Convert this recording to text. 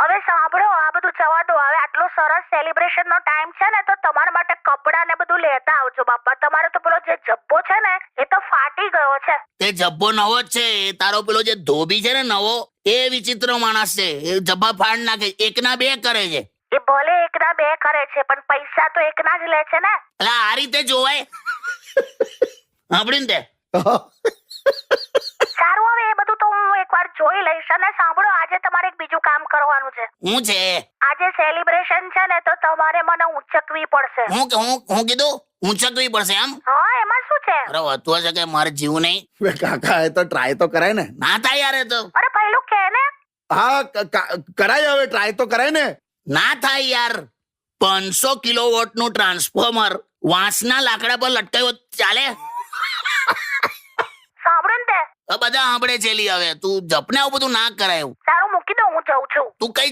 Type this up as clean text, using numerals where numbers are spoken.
હવે સાંભળો, આ બધું જવા દો. હવે આટલો સરસ સેલિબ્રેશન નો ટાઈમ છે ને, તો તમારા માટે કપડા ને બધું લેતા આવજો બાપા. તમારો તો પેલો જે જબ્બો છે ને એ તો ફાટી ગયો છે. તે જબ્બો નવો જ છે. તારો પેલો જે ધોબી છે ને નવો, એ વિચિત્ર માણસ છે. એ જબ્બા ફાડ નાખે, એકના બે કરે છે. એ ભલે એકના બે કરે છે, પણ પૈસા તો એકના જ લે છે ને. એટલે આ રીતે જોવાય. સાંભળ્યું ને તે? સારું, હવે એ બધું તો હું એકવાર જોઈ લઈશ. અને સાંભળો, આજે તમારે એક બીજું કામ કરવાનું છે. હું છે? આજે સેલિબ્રેશન છે ને, તો તમારે મને ઊંચકવી પડશે. હું કીધું ઊંચકવી પડશે એમ? હા, એમાં શું છે? અરે હતું હશે કે મારે જીવું નહીં. કાકા એ તો ટ્રાય તો કરાય ને. ના થાય યાર. એ તો અરે પહેલું કે ને. હા કરાય, હવે ટ્રાય તો કરાય ને. ના થાય યાર. 500 કિલોવોટ નું ટ્રાન્સફોર્મર વાંસના લાકડા પર લટકાયો ચાલે? સાંભળો ને તે. બધા સાંભળે છે. હવે તું જપને આવું બધું ના કરાય. સારું, મૂકી દો, હું જઉં છું. તું કઈ